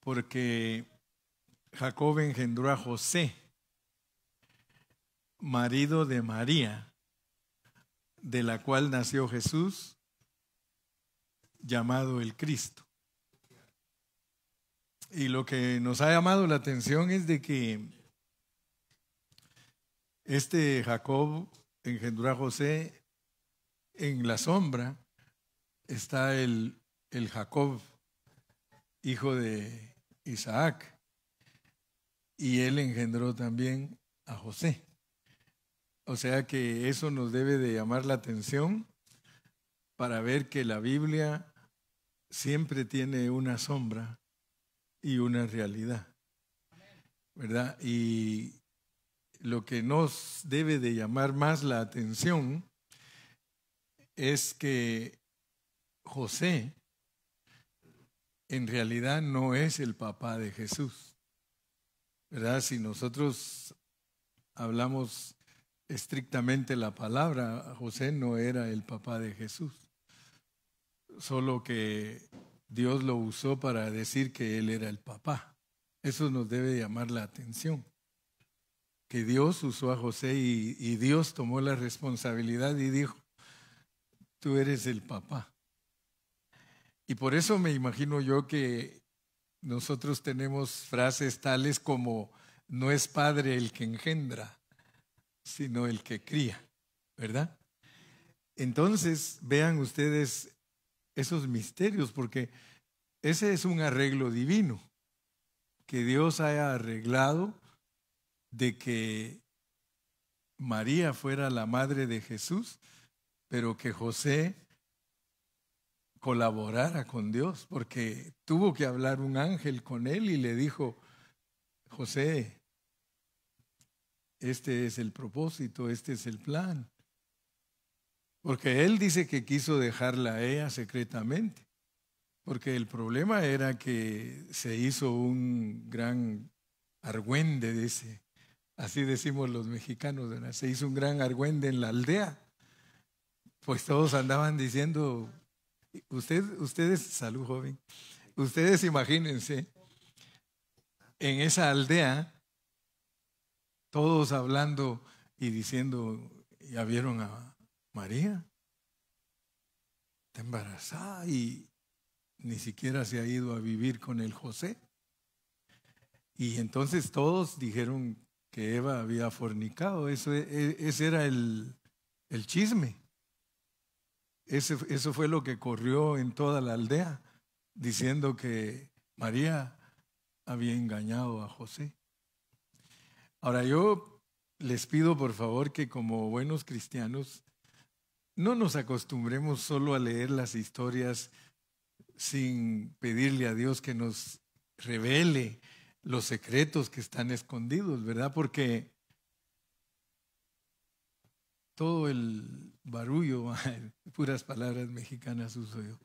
porque Jacob engendró a José, marido de María, de la cual nació Jesús, llamado el Cristo. Y lo que nos ha llamado la atención es de que este Jacob engendró a José, en la sombra está el Jacob, hijo de Isaac, y él engendró también a José. O sea que eso nos debe de llamar la atención para ver que la Biblia siempre tiene una sombra y una realidad, ¿verdad? Y lo que nos debe de llamar más la atención es que José en realidad no es el papá de Jesús, ¿verdad? Si nosotros hablamos estrictamente la palabra, José no era el papá de Jesús, solo que Dios lo usó para decir que él era el papá. Eso nos debe llamar la atención, que Dios usó a José y Dios tomó la responsabilidad y dijo, tú eres el papá. Y por eso me imagino yo que nosotros tenemos frases tales como, no es padre el que engendra, sino el que cría, ¿verdad? Entonces, vean ustedes esos misterios, porque ese es un arreglo divino, que Dios haya arreglado de que María fuera la madre de Jesús, pero que José colaborara con Dios, porque tuvo que hablar un ángel con él y le dijo, José, este es el propósito, este es el plan. Porque él dice que quiso dejarla a ella secretamente, porque el problema era que se hizo un gran argüende, dice, así decimos los mexicanos, ¿verdad? Se hizo un gran argüende en la aldea, pues todos andaban diciendo, ustedes, salud joven, ustedes imagínense, en esa aldea, todos hablando y diciendo, ¿ya vieron a María? Está embarazada y ni siquiera se ha ido a vivir con el José. Y entonces todos dijeron que Eva había fornicado. Ese era el chisme. Eso fue lo que corrió en toda la aldea, diciendo que María había engañado a José. Ahora yo les pido por favor que como buenos cristianos no nos acostumbremos solo a leer las historias sin pedirle a Dios que nos revele los secretos que están escondidos, ¿verdad? Porque todo el barullo, puras palabras mexicanas uso yo,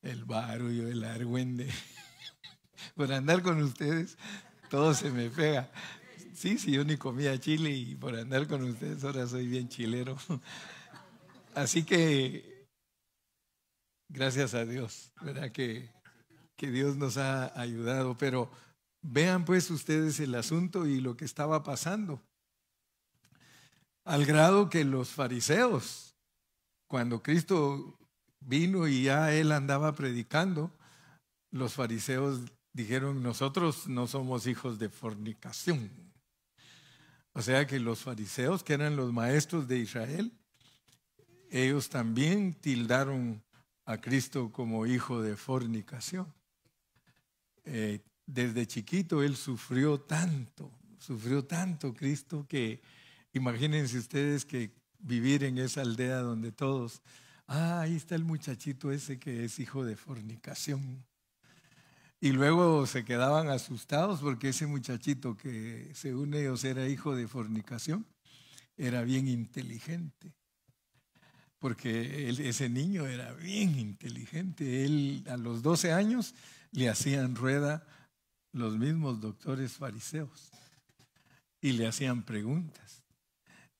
el barullo, el argüende, por andar con ustedes, todo se me pega. Sí, yo ni comía chile y por andar con ustedes ahora soy bien chilero. Así que, gracias a Dios, ¿verdad? Que Dios nos ha ayudado, pero vean pues ustedes el asunto y lo que estaba pasando. Al grado que los fariseos, cuando Cristo vino y ya él andaba predicando, los fariseos dijeron, nosotros no somos hijos de fornicación. O sea que los fariseos, que eran los maestros de Israel, ellos también tildaron a Cristo como hijo de fornicación. Desde chiquito él sufrió tanto Cristo, que imagínense ustedes que vivir en esa aldea donde todos, ahí está el muchachito ese que es hijo de fornicación. Y luego se quedaban asustados porque ese muchachito que según ellos era hijo de fornicación, era bien inteligente. Porque ese niño era bien inteligente. Él a los 12 años le hacían rueda los mismos doctores fariseos y le hacían preguntas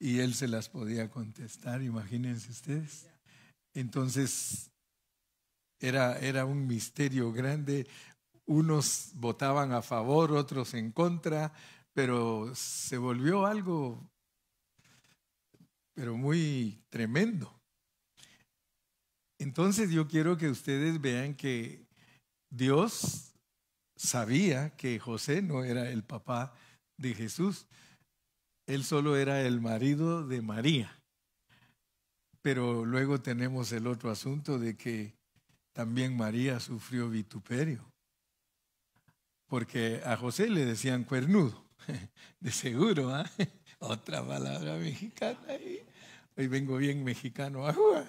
y él se las podía contestar, imagínense ustedes. Entonces era un misterio grande. unos votaban a favor, otros en contra, pero se volvió algo, pero muy tremendo. Entonces yo quiero que ustedes vean que Dios sabía que José no era el papá de Jesús, él solo era el marido de María. Pero luego tenemos el otro asunto de que también María sufrió vituperio, porque a José le decían cuernudo, de seguro, ¿ah? Otra palabra mexicana ahí. Hoy vengo bien mexicano, ajua.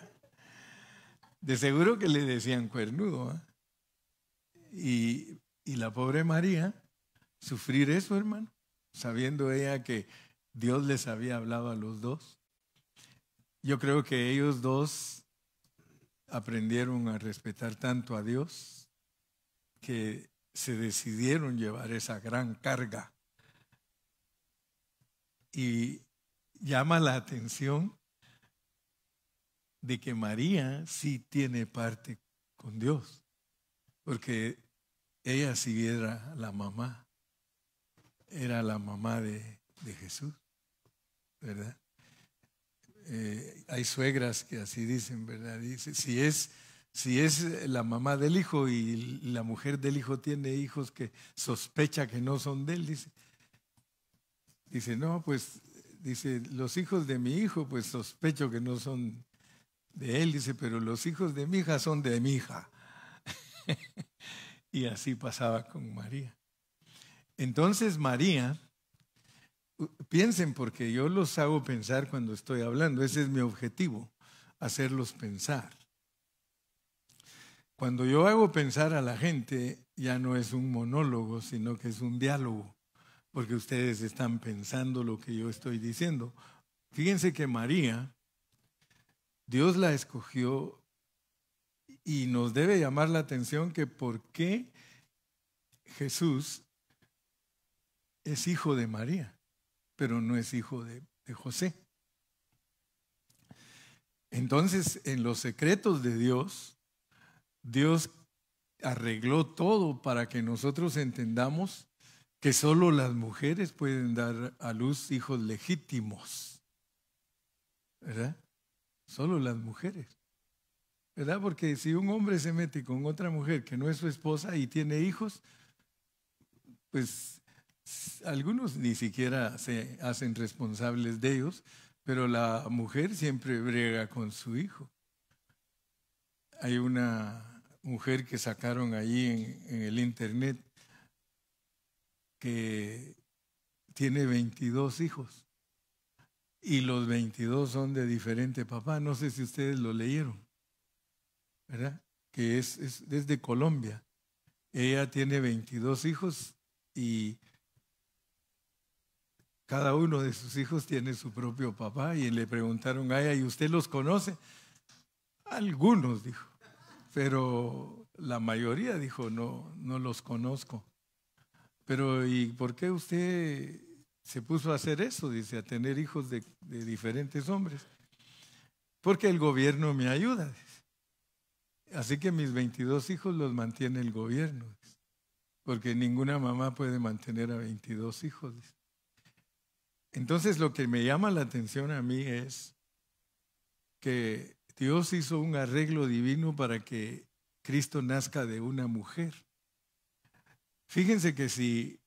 De seguro que le decían cuernudo, ¿ah? Y la pobre María, sufrir eso, hermano, sabiendo ella que Dios les había hablado a los dos. Yo creo que ellos dos aprendieron a respetar tanto a Dios que se decidieron llevar esa gran carga. Y llama la atención de que María sí tiene parte con Dios, porque ella sí era la mamá de Jesús, ¿verdad? Hay suegras que así dicen, ¿verdad? Dice, si es la mamá del hijo y la mujer del hijo tiene hijos que sospecha que no son de él, dice, no, pues, dice, los hijos de mi hijo, pues sospecho que no son de él, dice, pero los hijos de mi hija son de mi hija. Y así pasaba con María. Entonces María, piensen, porque yo los hago pensar cuando estoy hablando, ese es mi objetivo, hacerlos pensar. Cuando yo hago pensar a la gente, ya no es un monólogo, sino que es un diálogo, porque ustedes están pensando lo que yo estoy diciendo. Fíjense que María, Dios la escogió y nos debe llamar la atención que por qué Jesús es hijo de María, pero no es hijo de José. Entonces, en los secretos de Dios, Dios arregló todo para que nosotros entendamos que solo las mujeres pueden dar a luz hijos legítimos, ¿verdad? Solo las mujeres, ¿verdad? Porque si un hombre se mete con otra mujer que no es su esposa y tiene hijos, pues algunos ni siquiera se hacen responsables de ellos, pero la mujer siempre brega con su hijo. Hay una mujer que sacaron allí en el internet que tiene 22 hijos y los 22 son de diferente papá. No sé si ustedes lo leyeron, ¿verdad? Que es de Colombia. Ella tiene 22 hijos y cada uno de sus hijos tiene su propio papá. Y le preguntaron a ella, ¿y usted los conoce? Algunos, dijo, pero la mayoría dijo, no los conozco. Pero ¿y por qué usted se puso a hacer eso? Dice, a tener hijos de diferentes hombres. Porque el gobierno me ayuda. Dice. Así que mis 22 hijos los mantiene el gobierno. Dice. Porque ninguna mamá puede mantener a 22 hijos. Dice. Entonces lo que me llama la atención a mí es que Dios hizo un arreglo divino para que Cristo nazca de una mujer. Fíjense que si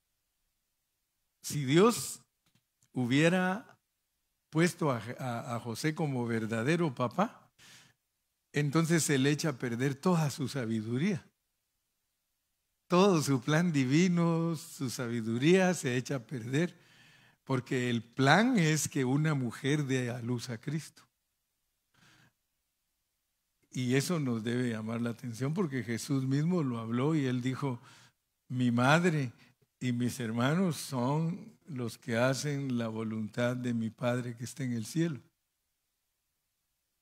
Dios hubiera puesto a José como verdadero papá, entonces se le echa a perder toda su sabiduría. Todo su plan divino, su sabiduría se echa a perder, porque el plan es que una mujer dé a luz a Cristo. Y eso nos debe llamar la atención porque Jesús mismo lo habló y él dijo, mi madre y mis hermanos son los que hacen la voluntad de mi Padre que está en el cielo.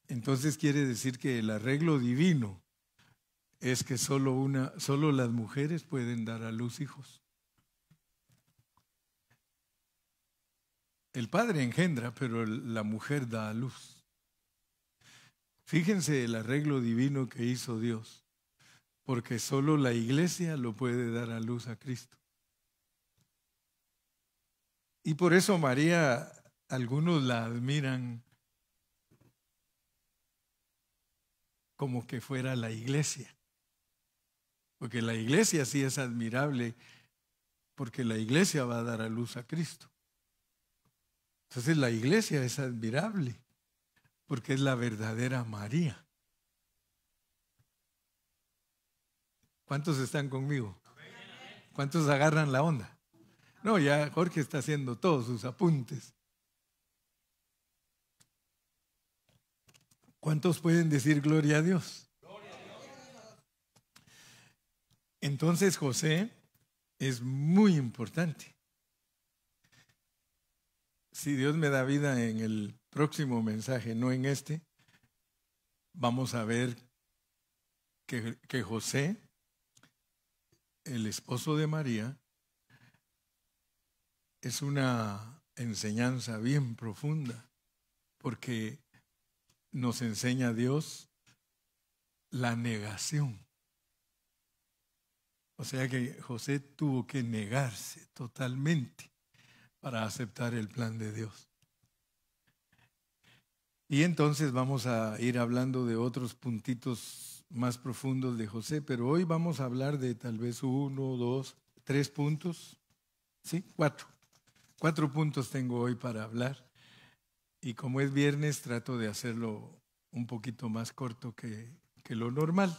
Entonces quiere decir que el arreglo divino es que solo las mujeres pueden dar a luz hijos. El padre engendra, pero la mujer da a luz. Fíjense el arreglo divino que hizo Dios. porque solo la iglesia lo puede dar a luz a Cristo. Y por eso María, algunos la admiran como que fuera la iglesia, porque la iglesia sí es admirable, porque la iglesia va a dar a luz a Cristo. Entonces la iglesia es admirable, porque es la verdadera María. ¿Cuántos están conmigo? ¿Cuántos agarran la onda? No, ya Jorge está haciendo todos sus apuntes. ¿Cuántos pueden decir gloria a Dios? Entonces José es muy importante. Si Dios me da vida en el próximo mensaje, no en este, vamos a ver que José, el esposo de María, es una enseñanza bien profunda, porque nos enseña Dios la negación. O sea que José tuvo que negarse totalmente para aceptar el plan de Dios. Y entonces vamos a ir hablando de otros puntitos más profundos de José, pero hoy vamos a hablar de tal vez 1, 2, 3 puntos, ¿sí? 4. 4 puntos tengo hoy para hablar. Y como es viernes, trato de hacerlo un poquito más corto que lo normal.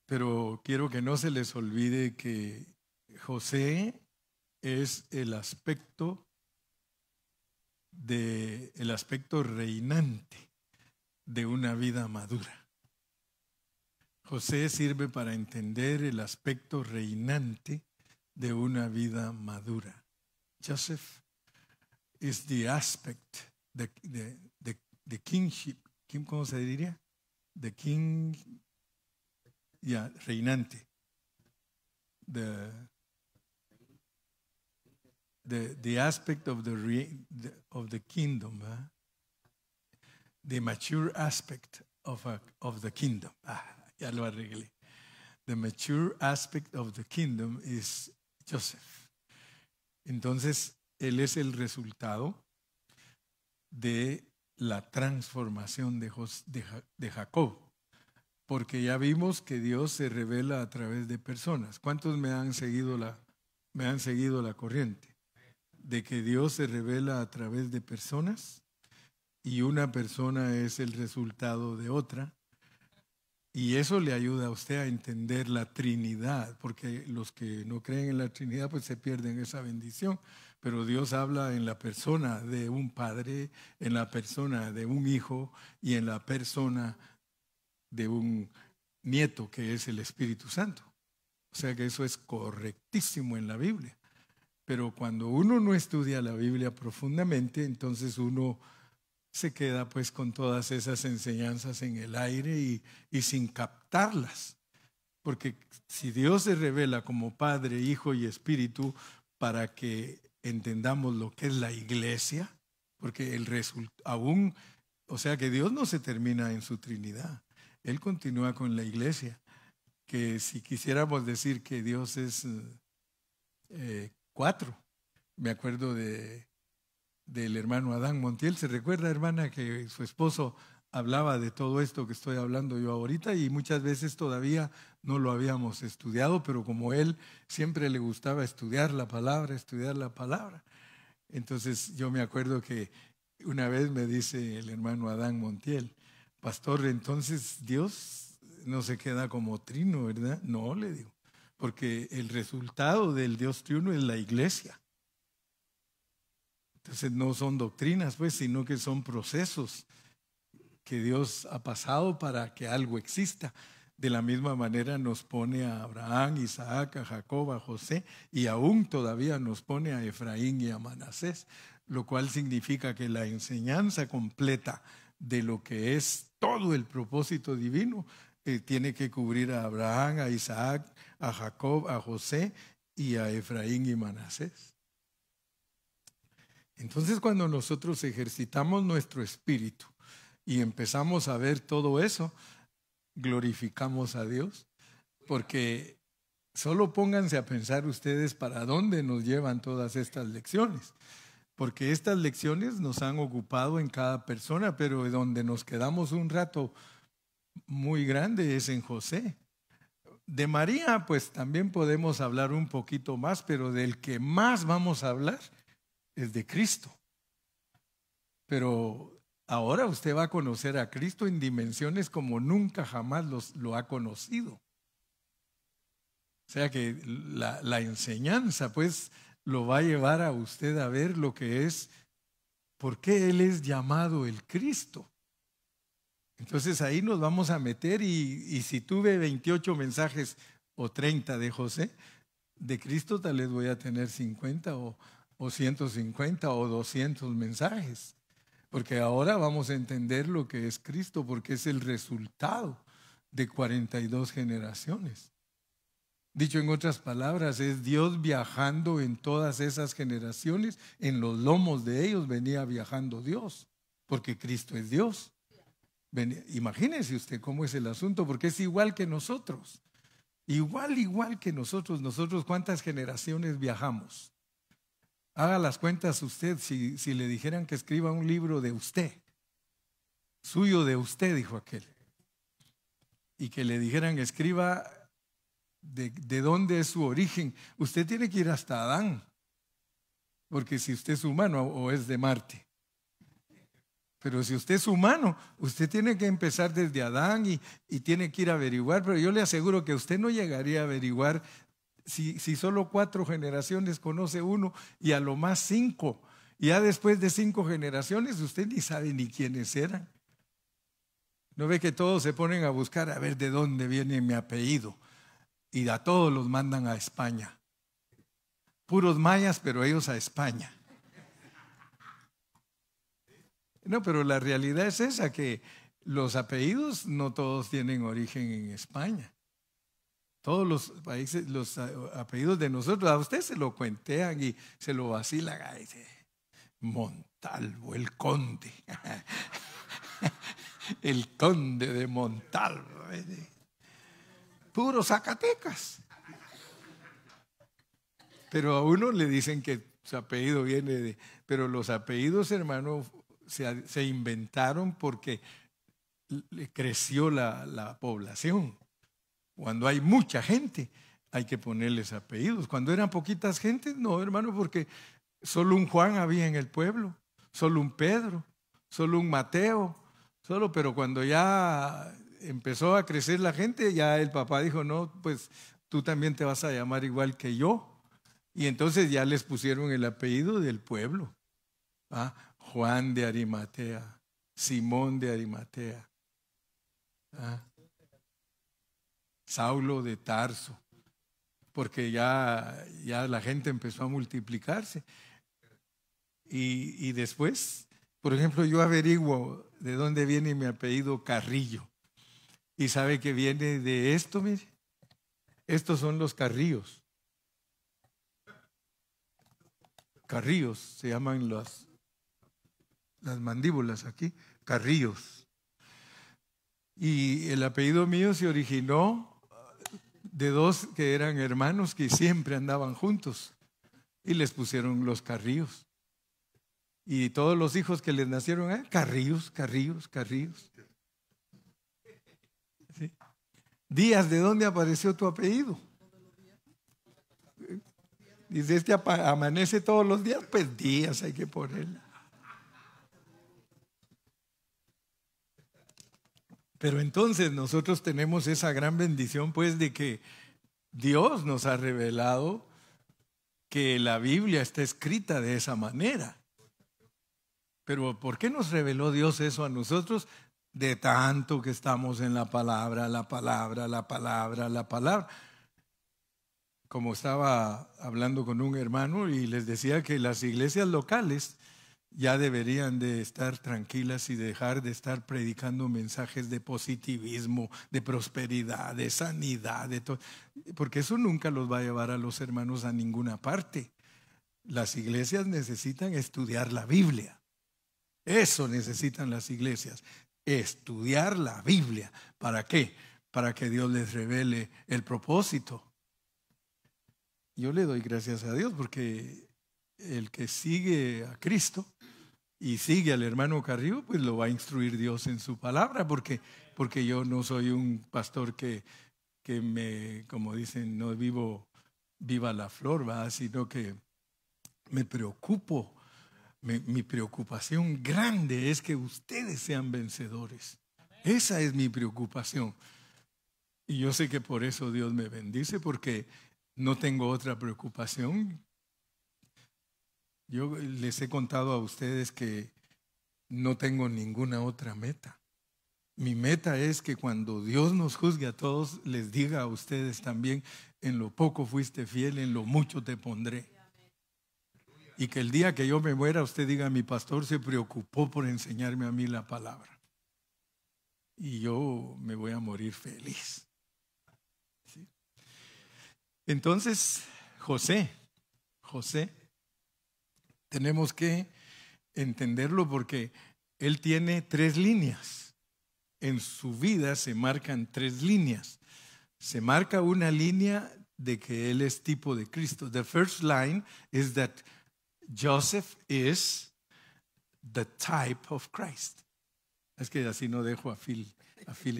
Pero quiero que no se les olvide que José es el aspecto reinante de una vida madura. José sirve para entender el aspecto reinante de una vida madura. Joseph is the aspect, the kingship, ¿cómo se diría? The king, reinante. The aspect of the kingdom, the mature aspect of the kingdom. Ya lo arreglé. The mature aspect of the kingdom is Joseph. Entonces, él es el resultado de la transformación de Jacob, porque ya vimos que Dios se revela a través de personas. ¿Cuántos me han seguido la corriente? De que Dios se revela a través de personas y una persona es el resultado de otra. Y eso le ayuda a usted a entender la Trinidad, porque los que no creen en la Trinidad pues se pierden esa bendición. Pero Dios habla en la persona de un padre, en la persona de un hijo y en la persona de un nieto que es el Espíritu Santo. O sea que eso es correctísimo en la Biblia. Pero cuando uno no estudia la Biblia profundamente, entonces uno se queda pues con todas esas enseñanzas en el aire y sin captarlas. Porque si Dios se revela como Padre, Hijo y Espíritu para que entendamos lo que es la iglesia, porque o sea que Dios no se termina en su Trinidad, Él continúa con la iglesia, que si quisiéramos decir que Dios es 4, me acuerdo del hermano Adán Montiel. ¿Se recuerda, hermana, que su esposo hablaba de todo esto que estoy hablando yo ahorita? Y muchas veces todavía no lo habíamos estudiado, pero como él siempre le gustaba estudiar la palabra, entonces yo me acuerdo que una vez me dice el hermano Adán Montiel: pastor, entonces Dios no se queda como trino, ¿verdad? No, le digo, porque el resultado del Dios triuno es la iglesia. Entonces no son doctrinas, pues, sino que son procesos que Dios ha pasado para que algo exista. De la misma manera nos pone a Abraham, Isaac, a Jacob, a José, y aún todavía nos pone a Efraín y a Manasés, lo cual significa que la enseñanza completa de lo que es todo el propósito divino tiene que cubrir a Abraham, a Isaac, a Jacob, a José y a Efraín y Manasés. Entonces, cuando nosotros ejercitamos nuestro espíritu y empezamos a ver todo eso, glorificamos a Dios? Porque solo pónganse a pensar ustedes para dónde nos llevan todas estas lecciones. Porque estas lecciones nos han ocupado en cada persona, pero donde nos quedamos un rato muy grande es en José. De María, pues también podemos hablar un poquito más, pero del que más vamos a hablar es de Cristo. Pero ahora usted va a conocer a Cristo en dimensiones como nunca jamás lo ha conocido. O sea que la enseñanza, pues, lo va a llevar a usted a ver lo que es, por qué Él es llamado el Cristo. Entonces ahí nos vamos a meter y si tuve 28 mensajes o 30 de José, de Cristo tal vez voy a tener 50 o 150 o 200 mensajes. Porque ahora vamos a entender lo que es Cristo, porque es el resultado de 42 generaciones. Dicho en otras palabras, es Dios viajando en todas esas generaciones. En los lomos de ellos venía viajando Dios, porque Cristo es Dios. Imagínese usted cómo es el asunto, porque es igual que nosotros. Igual que nosotros. Nosotros, ¿cuántas generaciones viajamos? Haga las cuentas usted si le dijeran que escriba un libro de usted, suyo de usted, dijo aquel. Y que le dijeran escriba de dónde es su origen. Usted tiene que ir hasta Adán, porque si usted es humano o es de Marte. Pero si usted es humano, usted tiene que empezar desde Adán y tiene que ir a averiguar. Pero yo le aseguro que usted no llegaría a averiguar si solo 4 generaciones conoce uno y a lo más 5. Y ya después de 5 generaciones usted ni sabe ni quiénes eran. ¿No ve que todos se ponen a buscar a ver de dónde viene mi apellido? Y a todos los mandan a España. Puros mayas, pero ellos a España. No, pero la realidad es esa, que los apellidos no todos tienen origen en España. Todos los países, los apellidos de nosotros, a usted se lo cuentean y se lo vacilan. Montalvo, el conde. El conde de Montalvo. Puro Zacatecas. Pero a uno le dicen que su apellido viene de... Pero los apellidos, hermano, se inventaron porque creció la población. Cuando hay mucha gente, hay que ponerles apellidos. Cuando eran poquitas gentes, no, hermano, porque solo un Juan había en el pueblo, solo un Pedro, solo un Mateo, pero cuando ya empezó a crecer la gente, ya el papá dijo, no, pues tú también te vas a llamar igual que yo. Y entonces ya les pusieron el apellido del pueblo. Juan de Arimatea, Simón de Arimatea, Saulo de Tarso, porque ya la gente empezó a multiplicarse. Y después, por ejemplo, yo averiguo de dónde viene mi apellido Carrillo. Y sabe que viene de esto, mire. Estos son los carrillos. Carrillos, se llaman las mandíbulas aquí, carrillos. Y el apellido mío se originó de 2 que eran hermanos que siempre andaban juntos y les pusieron los Carrillos. Y todos los hijos que les nacieron, Carrillos. ¿Sí? Díaz, ¿de dónde apareció tu apellido? Dice, amanece todos los días, pues Díaz hay que ponerle. Pero entonces nosotros tenemos esa gran bendición, pues, de que Dios nos ha revelado que la Biblia está escrita de esa manera. Pero ¿por qué nos reveló Dios eso a nosotros? De tanto que estamos en la palabra. Como estaba hablando con un hermano y les decía que las iglesias locales ya deberían de estar tranquilas y dejar de estar predicando mensajes de positivismo, de prosperidad, de sanidad, de todo, porque eso nunca los va a llevar a los hermanos a ninguna parte. Las iglesias necesitan estudiar la Biblia. Eso necesitan las iglesias, estudiar la Biblia. ¿Para qué? para que Dios les revele el propósito. Yo le doy gracias a Dios porque el que sigue a Cristo y sigue al hermano Carrillo, pues lo va a instruir Dios en su palabra, porque yo no soy un pastor que como dicen, no vivo viva la flor, ¿va? Sino que me preocupo. Mi preocupación grande es que ustedes sean vencedores. Esa es mi preocupación. Y yo sé que por eso Dios me bendice, porque no tengo otra preocupación. Yo les he contado a ustedes que no tengo ninguna otra meta. Mi meta es que cuando Dios nos juzgue a todos, les diga a ustedes también: en lo poco fuiste fiel, en lo mucho te pondré. Y que el día que yo me muera, usted diga: mi pastor se preocupó por enseñarme a mí la palabra. Y yo me voy a morir feliz. ¿Sí? Entonces, José, tenemos que entenderlo porque él tiene 3 líneas. En su vida se marcan 3 líneas. Se marca una línea de que él es tipo de Cristo. The first line is that Joseph is the type of Christ. Es que así no dejo a Phil,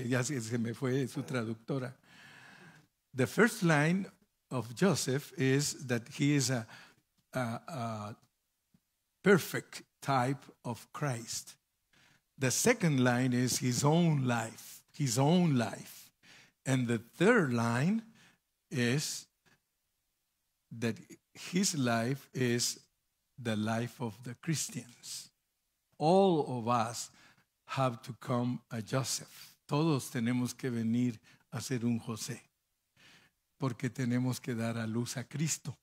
ya se me fue su traductora. The first line of Joseph is that he is a perfect type of Christ. The second line is his own life. And the third line is that his life is the life of the Christians. All of us have to come a Joseph. Todos tenemos que venir a ser un José, porque tenemos que dar a luz a Cristo.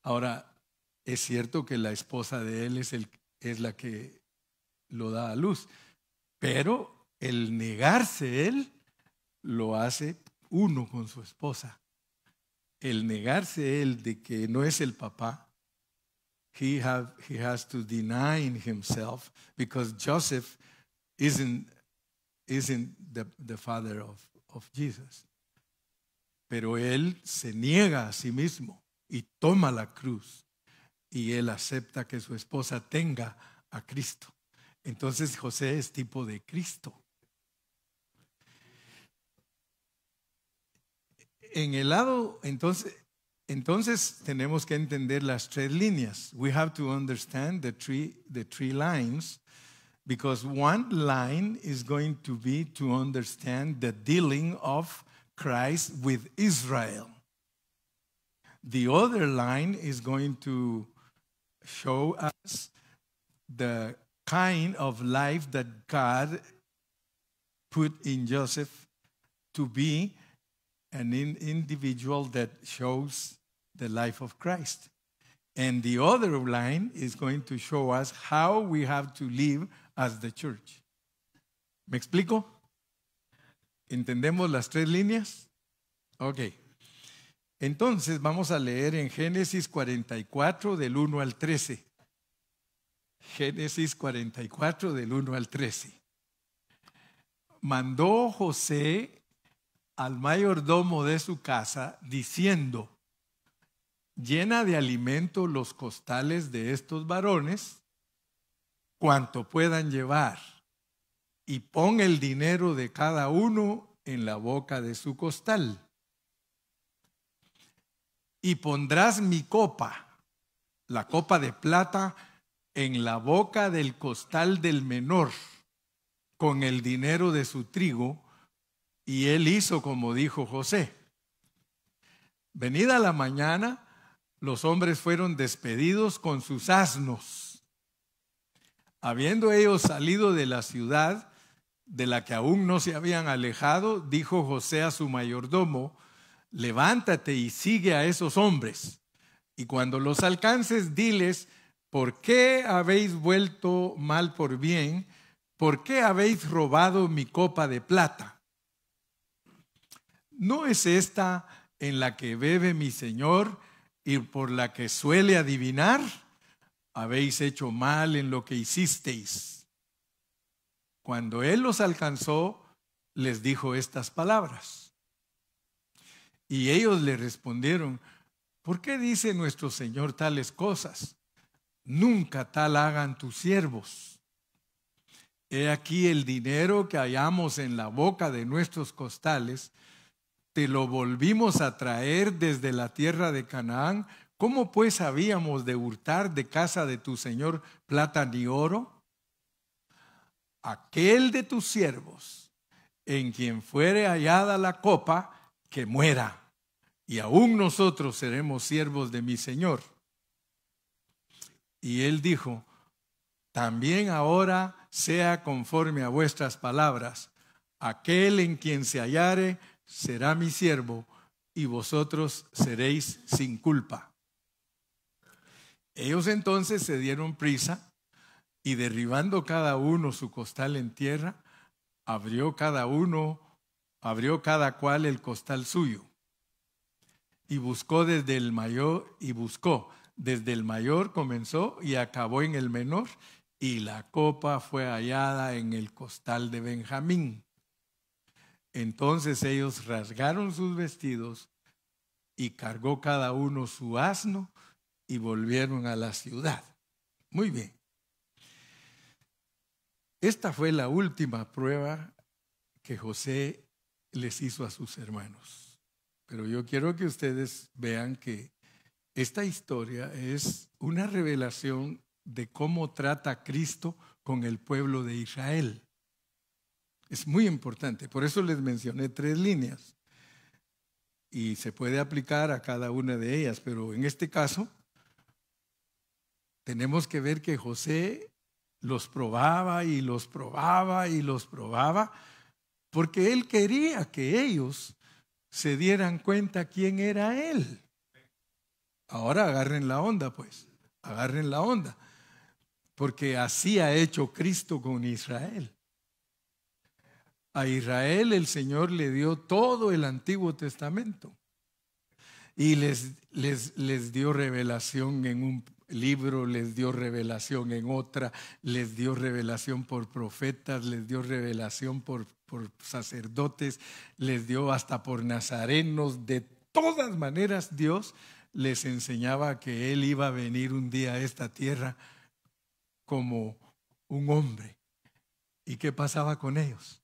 Ahora, es cierto que la esposa de él es la que lo da a luz, pero el negarse él lo hace uno con su esposa. El negarse él de que no es el papá, he has to deny himself, because Joseph isn't the father of Jesus. Pero él se niega a sí mismo y toma la cruz, y él acepta que su esposa tenga a Cristo. Entonces José es tipo de Cristo. En el lado, entonces tenemos que entender las 3 líneas. We have to understand the three lines, because one line is going to be to understand the dealing of Christ with Israel. The other line is going to show us the kind of life that God put in Joseph to be an individual that shows the life of Christ. And the other line is going to show us how we have to live as the church. ¿Me explico? ¿Entendemos las 3 líneas? Ok. Entonces vamos a leer en Génesis 44 del 1 al 13. Génesis 44 del 1 al 13. Mandó José al mayordomo de su casa diciendo: llena de alimento los costales de estos varones, cuanto puedan llevar, y pon el dinero de cada uno en la boca de su costal. Y pondrás mi copa, la copa de plata, en la boca del costal del menor, con el dinero de su trigo. Y él hizo como dijo José. Venida la mañana, los hombres fueron despedidos con sus asnos. Habiendo ellos salido de la ciudad, de la que aún no se habían alejado, dijo José a su mayordomo: levántate y sigue a esos hombres, y cuando los alcances, diles: ¿por qué habéis vuelto mal por bien? ¿Por qué habéis robado mi copa de plata? ¿No es esta en la que bebe mi señor y por la que suele adivinar? Habéis hecho mal en lo que hicisteis. Cuando él los alcanzó, les dijo estas palabras. Y ellos le respondieron: ¿por qué dice nuestro Señor tales cosas? Nunca tal hagan tus siervos. He aquí el dinero que hallamos en la boca de nuestros costales, te lo volvimos a traer desde la tierra de Canaán. ¿Cómo pues habíamos de hurtar de casa de tu Señor plata ni oro? Aquel de tus siervos, en quien fuere hallada la copa, que muera, y aún nosotros seremos siervos de mi Señor. Y él dijo: también ahora sea conforme a vuestras palabras. Aquel en quien se hallare será mi siervo, y vosotros seréis sin culpa. Ellos entonces se dieron prisa, y derribando cada uno su costal en tierra, abrió cada cual el costal suyo. Y buscó desde el mayor, comenzó y acabó en el menor, y la copa fue hallada en el costal de Benjamín. Entonces ellos rasgaron sus vestidos, y cargó cada uno su asno, y volvieron a la ciudad. Muy bien. Esta fue la última prueba que José les hizo a sus hermanos. Pero yo quiero que ustedes vean que esta historia es una revelación de cómo trata Cristo con el pueblo de Israel. Es muy importante, por eso les mencioné 3 líneas. Y se puede aplicar a cada una de ellas, pero en este caso tenemos que ver que José los probaba y los probaba y los probaba, porque él quería que ellos se dieran cuenta quién era él. Ahora agarren la onda, pues, agarren la onda, porque así ha hecho Cristo con Israel. A Israel el Señor le dio todo el Antiguo Testamento y les dio revelación en un libro, les dio revelación en otra, les dio revelación por profetas, les dio revelación por sacerdotes, les dio hasta por nazarenos. De todas maneras, Dios les enseñaba que Él iba a venir un día a esta tierra como un hombre. ¿Y qué pasaba con ellos?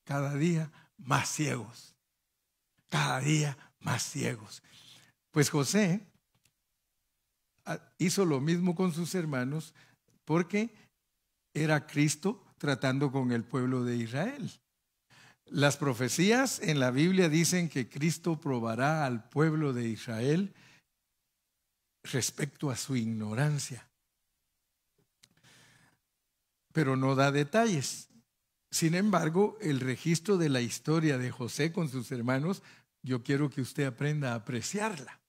Cada día más ciegos, cada día más ciegos. Pues José hizo lo mismo con sus hermanos, porque era Cristo tratando con el pueblo de Israel. Las profecías en la Biblia dicen que Cristo probará al pueblo de Israel respecto a su ignorancia, pero no da detalles. Sin embargo, el registro de la historia de José con sus hermanos, yo quiero que usted aprenda a apreciarla.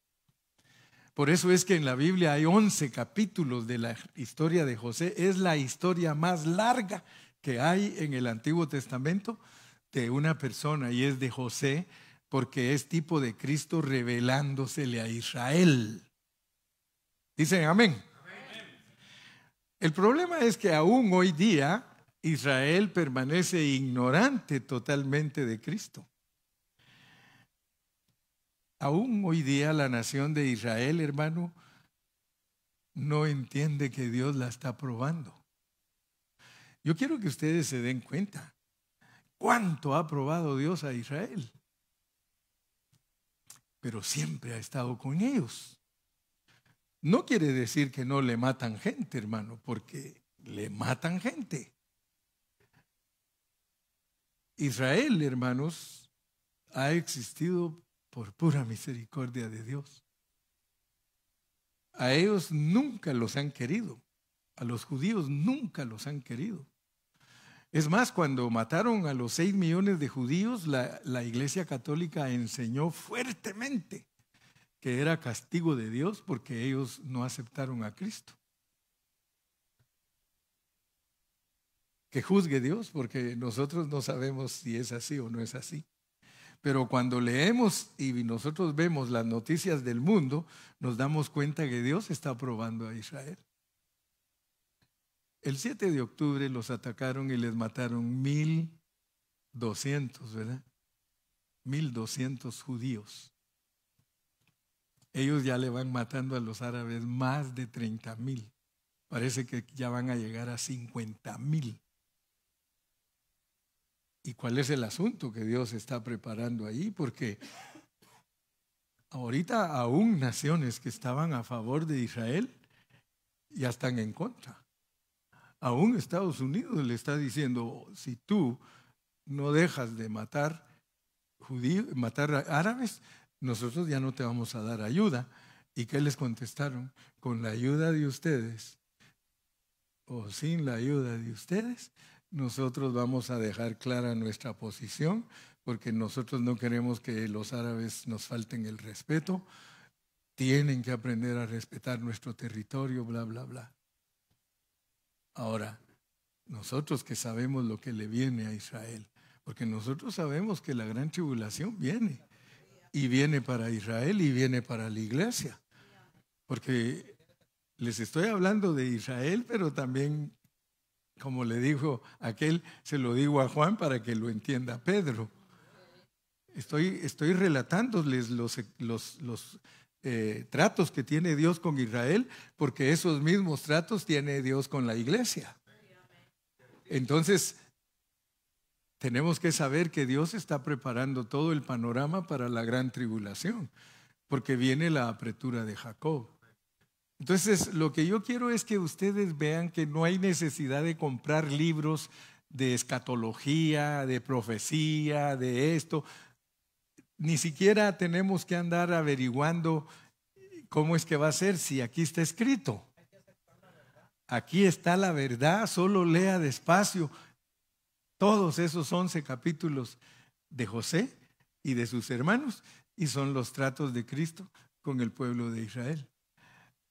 Por eso es que en la Biblia hay 11 capítulos de la historia de José. Es la historia más larga que hay en el Antiguo Testamento de una persona, y es de José, porque es tipo de Cristo revelándosele a Israel. Dicen amén. El problema es que aún hoy día Israel permanece ignorante totalmente de Cristo. Aún hoy día la nación de Israel, hermano, no entiende que Dios la está probando. Yo quiero que ustedes se den cuenta cuánto ha probado Dios a Israel, pero siempre ha estado con ellos. No quiere decir que no le matan gente, hermano, porque le matan gente. Israel, hermanos, ha existido por pura misericordia de Dios. A ellos nunca los han querido, a los judíos nunca los han querido. Es más, cuando mataron a los 6 millones de judíos, la Iglesia Católica enseñó fuertemente que era castigo de Dios porque ellos no aceptaron a Cristo. Que juzgue Dios, porque nosotros no sabemos si es así o no es así. Pero cuando leemos y nosotros vemos las noticias del mundo, nos damos cuenta que Dios está probando a Israel. El 7 de octubre los atacaron y les mataron 1,000 200, ¿verdad? 1,200 judíos. Ellos ya le van matando a los árabes más de 30,000. Parece que ya van a llegar a 50,000. ¿Y cuál es el asunto que Dios está preparando ahí? Porque ahorita aún naciones que estaban a favor de Israel ya están en contra. Aún Estados Unidos le está diciendo, si tú no dejas de matar judíos, matar árabes, nosotros ya no te vamos a dar ayuda. ¿Y qué les contestaron? Con la ayuda de ustedes o sin la ayuda de ustedes, nosotros vamos a dejar clara nuestra posición, porque nosotros no queremos que los árabes nos falten el respeto. Tienen que aprender a respetar nuestro territorio, bla, bla, bla. Ahora, nosotros que sabemos lo que le viene a Israel, porque nosotros sabemos que la gran tribulación viene, y viene para Israel y viene para la iglesia, porque les estoy hablando de Israel, pero también, como le dijo aquel, se lo digo a Juan para que lo entienda Pedro. Estoy relatándoles los tratos que tiene Dios con Israel, porque esos mismos tratos tiene Dios con la iglesia. Entonces, tenemos que saber que Dios está preparando todo el panorama para la gran tribulación, porque viene la apretura de Jacob. Entonces, lo que yo quiero es que ustedes vean que no hay necesidad de comprar libros de escatología, de profecía, de esto. Ni siquiera tenemos que andar averiguando cómo es que va a ser si aquí está escrito. Aquí está la verdad, solo lea despacio todos esos 11 capítulos de José y de sus hermanos, y son los tratos de Cristo con el pueblo de Israel.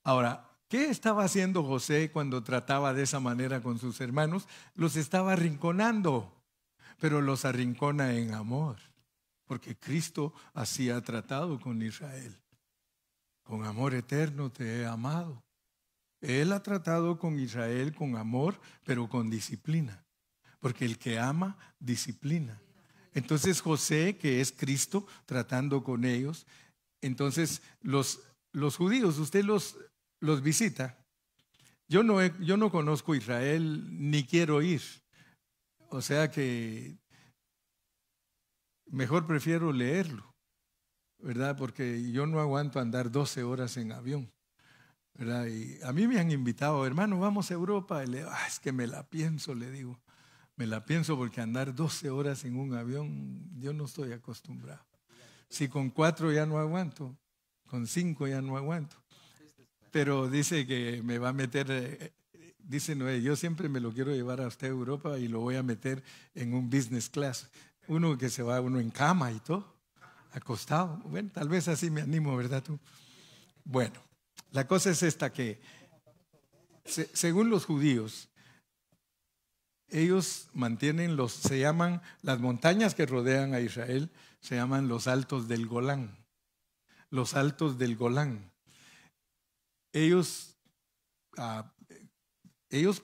Ahora, ¿qué estaba haciendo José cuando trataba de esa manera con sus hermanos? Los estaba arrinconando, pero los arrincona en amor, porque Cristo así ha tratado con Israel. Con amor eterno te he amado. Él ha tratado con Israel con amor, pero con disciplina, porque el que ama, disciplina. Entonces José, que es Cristo, tratando con ellos, entonces los judíos, usted los visita. Yo no conozco Israel, ni quiero ir. O sea que mejor prefiero leerlo, ¿verdad? Porque yo no aguanto andar 12 horas en avión, ¿verdad? Y a mí me han invitado, hermano, vamos a Europa. Y le digo, es que me la pienso, le digo. Me la pienso porque andar 12 horas en un avión, yo no estoy acostumbrado. Si con 4 ya no aguanto, con 5 ya no aguanto. Pero dice que me va a meter, dice Noé, yo siempre me lo quiero llevar a usted a Europa y lo voy a meter en un business class. Uno que se va uno en cama y todo, acostado. Bueno, tal vez así me animo, ¿verdad tú? Bueno, la cosa es esta que, según los judíos, ellos mantienen se llaman, las montañas que rodean a Israel, se llaman los altos del Golán. Los altos del Golán. Ellos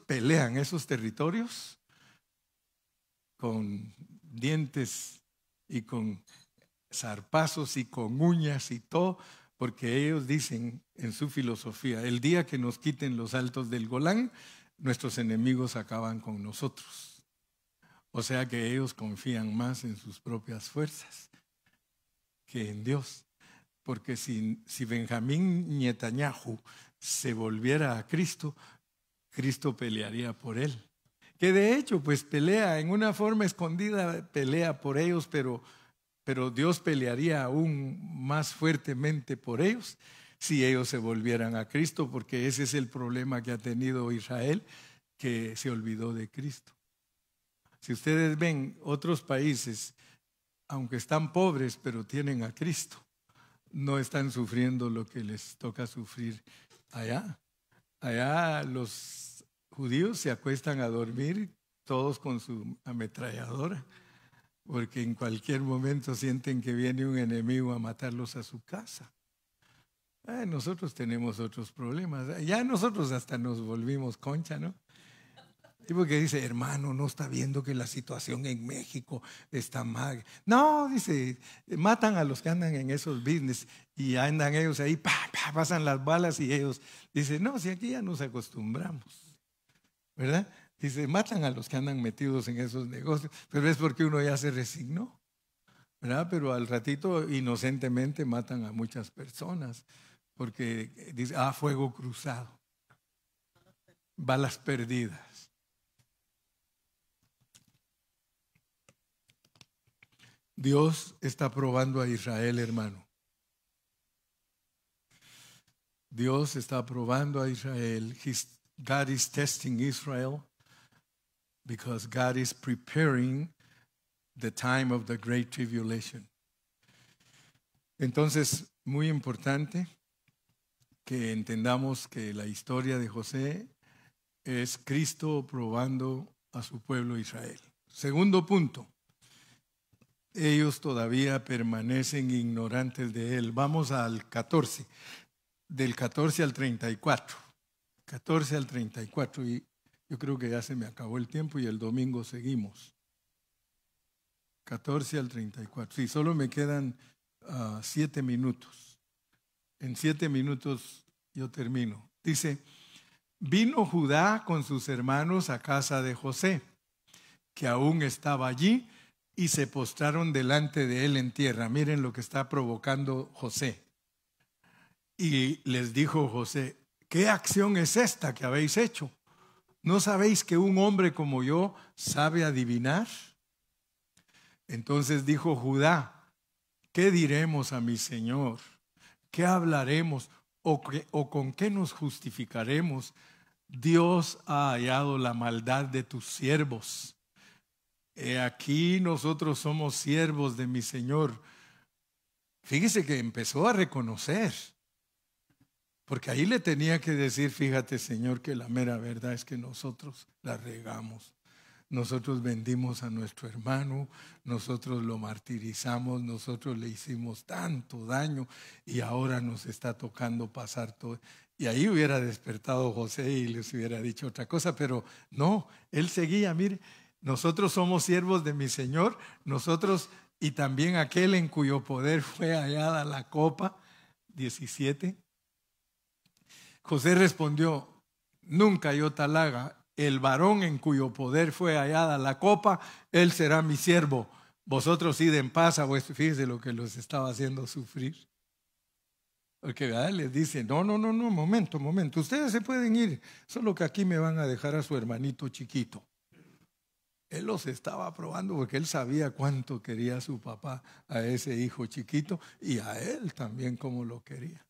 pelean esos territorios con dientes y con zarpazos y con uñas y todo, porque ellos dicen en su filosofía, el día que nos quiten los altos del Golán, nuestros enemigos acaban con nosotros. O sea que ellos confían más en sus propias fuerzas que en Dios. Porque si Benjamín Netanyahu se volviera a Cristo, Cristo pelearía por él. Que de hecho, pues pelea en una forma escondida, pelea por ellos, pero Dios pelearía aún más fuertemente por ellos si ellos se volvieran a Cristo, porque ese es el problema que ha tenido Israel, que se olvidó de Cristo. Si ustedes ven otros países, aunque están pobres, pero tienen a Cristo, no están sufriendo lo que les toca sufrir allá. Allá los judíos se acuestan a dormir todos con su ametralladora, porque en cualquier momento sienten que viene un enemigo a matarlos a su casa. Nosotros tenemos otros problemas. Ya nosotros hasta nos volvimos concha, ¿no? Y porque dice, hermano, ¿no está viendo que la situación en México está mal? No, dice, matan a los que andan en esos business y andan ellos ahí, pasan las balas y ellos dicen, no, si aquí ya nos acostumbramos, ¿verdad? Dice, matan a los que andan metidos en esos negocios, pero es porque uno ya se resignó, ¿verdad? Pero al ratito inocentemente matan a muchas personas porque dice, fuego cruzado, balas perdidas. Dios está probando a Israel, hermano. Dios está probando a Israel. God is testing Israel because God is preparing the time of the great tribulation. Entonces, muy importante que entendamos que la historia de José es Cristo probando a su pueblo Israel. Segundo punto. Ellos todavía permanecen ignorantes de él. Vamos al 14, del 14 al 34. 14 al 34, y yo creo que ya se me acabó el tiempo y el domingo seguimos. 14 al 34. Sí, solo me quedan 7 minutos. En 7 minutos yo termino. Dice, vino Judá con sus hermanos a casa de José, que aún estaba allí, y se postraron delante de él en tierra. Miren lo que está provocando José. Y les dijo José, ¿qué acción es esta que habéis hecho? ¿No sabéis que un hombre como yo sabe adivinar? Entonces dijo Judá, ¿qué diremos a mi señor? ¿Qué hablaremos? ¿O con qué nos justificaremos? Dios ha hallado la maldad de tus siervos. Aquí nosotros somos siervos de mi Señor. Fíjese que empezó a reconocer, porque ahí le tenía que decir, fíjate Señor, que la mera verdad es que nosotros la regamos. Nosotros vendimos a nuestro hermano, nosotros lo martirizamos, nosotros le hicimos tanto daño y ahora nos está tocando pasar todo. Y ahí hubiera despertado José y les hubiera dicho otra cosa, pero no, él seguía, mire. Nosotros somos siervos de mi Señor, nosotros y también aquel en cuyo poder fue hallada la copa. 17. José respondió, nunca yo tal haga. El varón en cuyo poder fue hallada la copa, él será mi siervo. Vosotros id en paz a vuestro. Fíjense lo que los estaba haciendo sufrir. Porque les dice, no, momento. Ustedes se pueden ir, solo que aquí me van a dejar a su hermanito chiquito. Él los estaba probando porque él sabía cuánto quería su papá a ese hijo chiquito y a él también como lo quería.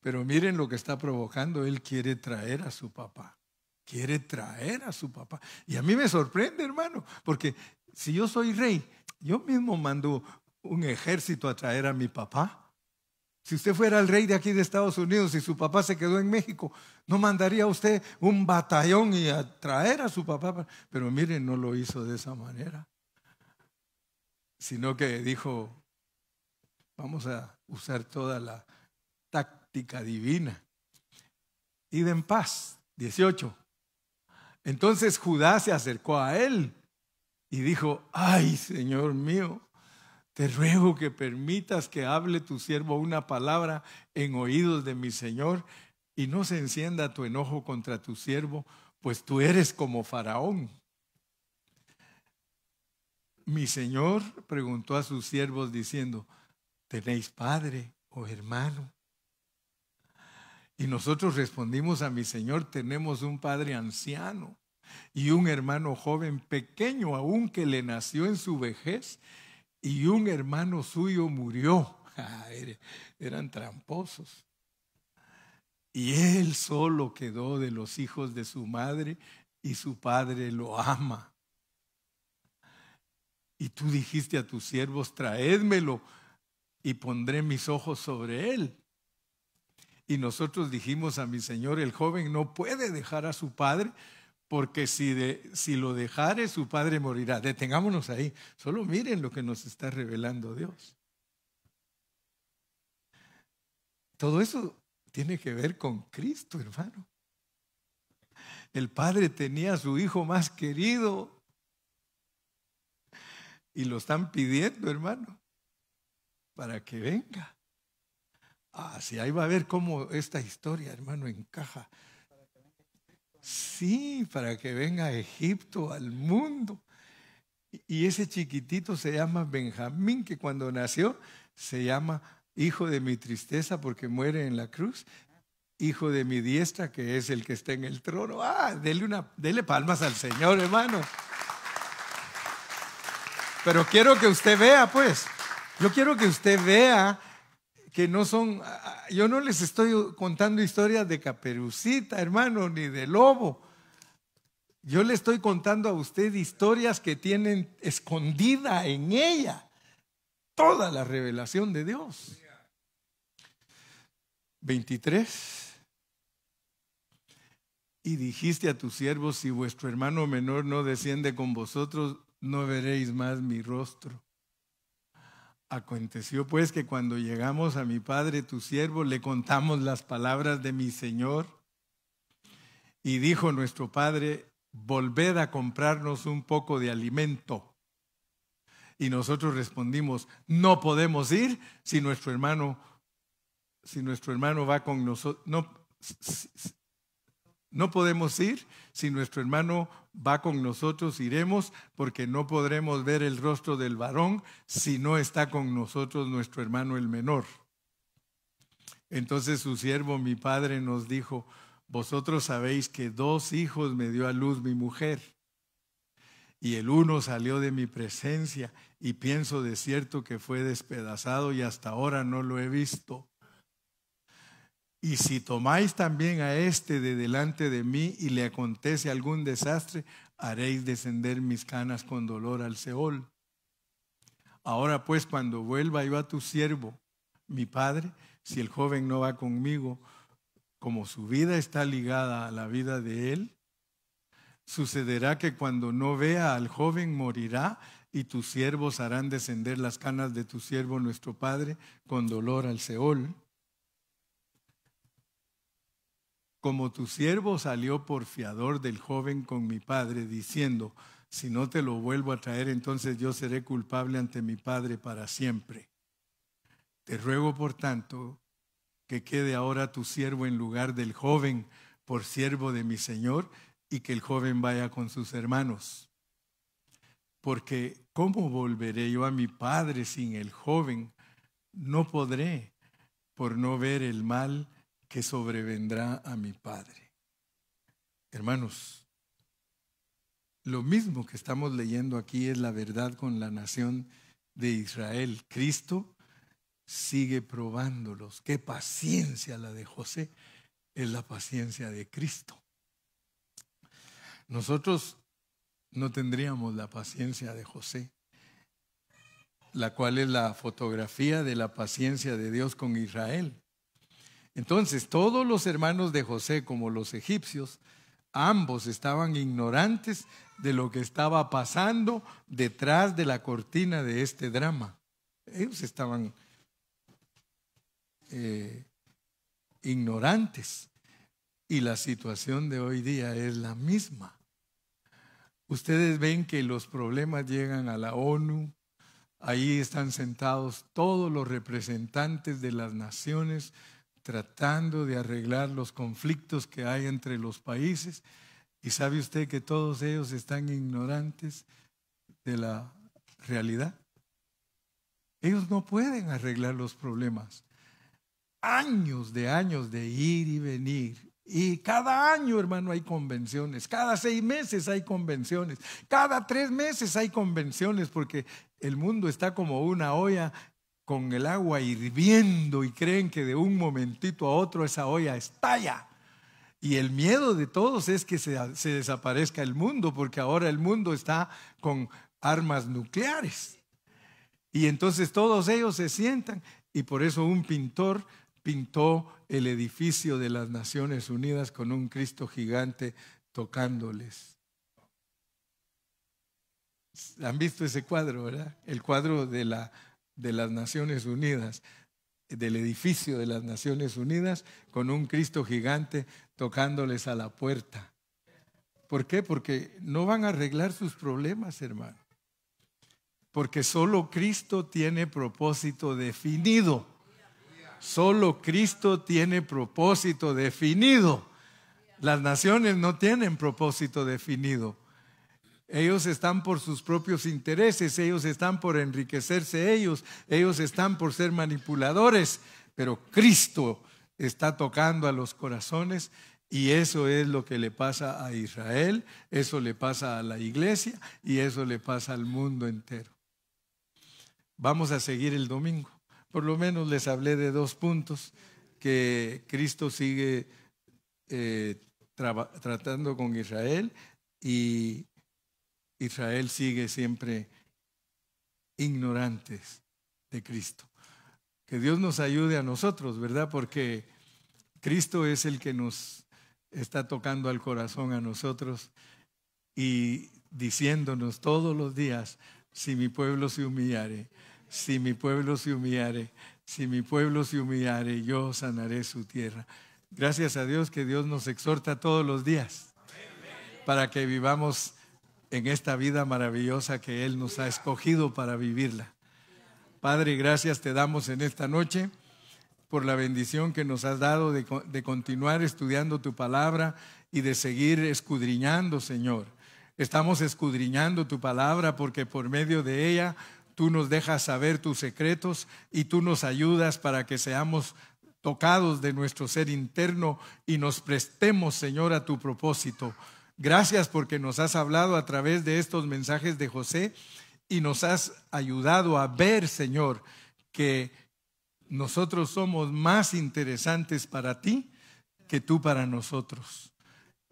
Pero miren lo que está provocando. Él quiere traer a su papá. Quiere traer a su papá. Y a mí me sorprende, hermano, porque si yo soy rey, yo mismo mando un ejército a traer a mi papá. Si usted fuera el rey de aquí de Estados Unidos y su papá se quedó en México, ¿no mandaría usted un batallón y a traer a su papá? Pero miren, no lo hizo de esa manera, sino que dijo, vamos a usar toda la táctica divina. Id en paz. 18. Entonces Judá se acercó a él y dijo, ay, Señor mío, te ruego que permitas que hable tu siervo una palabra en oídos de mi Señor y no se encienda tu enojo contra tu siervo, pues tú eres como Faraón. Mi Señor preguntó a sus siervos diciendo, ¿tenéis padre o hermano? Y nosotros respondimos a mi Señor, tenemos un padre anciano y un hermano joven pequeño aún que le nació en su vejez. Y un hermano suyo murió. Eran tramposos. Y él solo quedó de los hijos de su madre y su padre lo ama. Y tú dijiste a tus siervos, traédmelo y pondré mis ojos sobre él. Y nosotros dijimos a mi Señor, el joven no puede dejar a su padre, porque si lo dejare, su padre morirá. Detengámonos ahí. Solo miren lo que nos está revelando Dios. Todo eso tiene que ver con Cristo, hermano. El padre tenía a su hijo más querido y lo están pidiendo, hermano, para que venga. Sí, ahí va a ver cómo esta historia, hermano, encaja. Sí, para que venga a Egipto, al mundo. Y ese chiquitito se llama Benjamín, que cuando nació se llama hijo de mi tristeza porque muere en la cruz, hijo de mi diestra, que es el que está en el trono. Dele palmas al Señor, hermano. Pero quiero que usted vea, pues, yo quiero que usted vea que no son, yo no les estoy contando historias de Caperucita, hermano, ni de lobo. Yo le estoy contando a usted historias que tienen escondida en ella toda la revelación de Dios. 23. Y dijiste a tus siervos: si vuestro hermano menor no desciende con vosotros, no veréis más mi rostro. Aconteció pues que cuando llegamos a mi padre tu siervo, le contamos las palabras de mi señor. Y dijo nuestro padre: volved a comprarnos un poco de alimento. Y nosotros respondimos: no podemos ir si nuestro hermano va con nosotros. No podemos ir si nuestro hermano va con nosotros, iremos, porque no podremos ver el rostro del varón si no está con nosotros nuestro hermano el menor. Entonces su siervo, mi padre, nos dijo: vosotros sabéis que 2 hijos me dio a luz mi mujer, y el uno salió de mi presencia, y pienso de cierto que fue despedazado, y hasta ahora no lo he visto. Y si tomáis también a este de delante de mí y le acontece algún desastre, haréis descender mis canas con dolor al Seol. Ahora pues, cuando vuelva yo a tu siervo, mi padre, si el joven no va conmigo, como su vida está ligada a la vida de él, sucederá que cuando no vea al joven morirá, y tus siervos harán descender las canas de tu siervo nuestro padre con dolor al Seol. Como tu siervo salió por fiador del joven con mi padre, diciendo: si no te lo vuelvo a traer, entonces yo seré culpable ante mi padre para siempre. Te ruego, por tanto, que quede ahora tu siervo en lugar del joven por siervo de mi señor, y que el joven vaya con sus hermanos. Porque ¿cómo volveré yo a mi padre sin el joven? No podré, por no ver el mal que sobrevendrá a mi padre. Hermanos, lo mismo que estamos leyendo aquí es la verdad con la nación de Israel. Cristo sigue probándolos. Qué paciencia la de José, es la paciencia de Cristo. Nosotros no tendríamos la paciencia de José, la cual es la fotografía de la paciencia de Dios con Israel. Entonces, todos los hermanos de José, como los egipcios, ambos estaban ignorantes de lo que estaba pasando detrás de la cortina de este drama. Ellos estaban ignorantes. Y la situación de hoy día es la misma. Ustedes ven que los problemas llegan a la ONU. Ahí están sentados todos los representantes de las naciones tratando de arreglar los conflictos que hay entre los países. ¿Y sabe usted que todos ellos están ignorantes de la realidad? Ellos no pueden arreglar los problemas. Años de ir y venir. Y cada año, hermano, hay convenciones. Cada 6 meses hay convenciones. Cada 3 meses hay convenciones, porque el mundo está como una olla con el agua hirviendo, y creen que de un momentito a otro esa olla estalla. Y el miedo de todos es que se desaparezca el mundo, porque ahora el mundo está con armas nucleares. Y entonces todos ellos se sientan, y por eso un pintor pintó el edificio de las Naciones Unidas con un Cristo gigante tocándoles. ¿Han visto ese cuadro, verdad? El cuadro de las Naciones Unidas, del edificio de las Naciones Unidas, con un Cristo gigante tocándoles a la puerta. ¿Por qué? Porque no van a arreglar sus problemas, hermano. Porque solo Cristo tiene propósito definido. Solo Cristo tiene propósito definido. Las naciones no tienen propósito definido. Ellos están por sus propios intereses, ellos están por enriquecerse ellos están por ser manipuladores, pero Cristo está tocando a los corazones y eso es lo que le pasa a Israel, eso le pasa a la iglesia y eso le pasa al mundo entero. Vamos a seguir el domingo. Por lo menos les hablé de 2 puntos que Cristo sigue tratando con Israel y Israel sigue siempre ignorantes de Cristo. Que Dios nos ayude a nosotros, ¿verdad? Porque Cristo es el que nos está tocando al corazón a nosotros y diciéndonos todos los días, si mi pueblo se humillare, si mi pueblo se humillare, si mi pueblo se humillare, yo sanaré su tierra. Gracias a Dios que Dios nos exhorta todos los días para que vivamos en esta vida maravillosa que Él nos ha escogido para vivirla. Padre, gracias te damos en esta noche por la bendición que nos has dado de continuar estudiando tu palabra y de seguir escudriñando, Señor. Estamos escudriñando tu palabra porque por medio de ella tú nos dejas saber tus secretos y tú nos ayudas para que seamos tocados de nuestro ser interno y nos prestemos, Señor, a tu propósito. Gracias porque nos has hablado a través de estos mensajes de José y nos has ayudado a ver, Señor, que nosotros somos más interesantes para ti que tú para nosotros.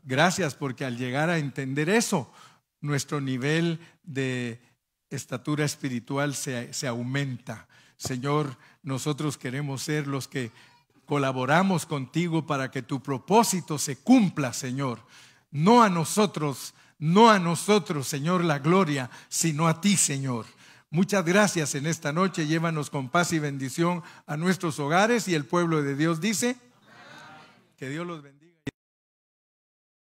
Gracias porque al llegar a entender eso, nuestro nivel de estatura espiritual se aumenta. Señor, nosotros queremos ser los que colaboramos contigo para que tu propósito se cumpla, Señor. No a nosotros, Señor, la gloria, sino a ti, Señor. Muchas gracias en esta noche. Llévanos con paz y bendición a nuestros hogares y el pueblo de Dios dice, que Dios los bendiga.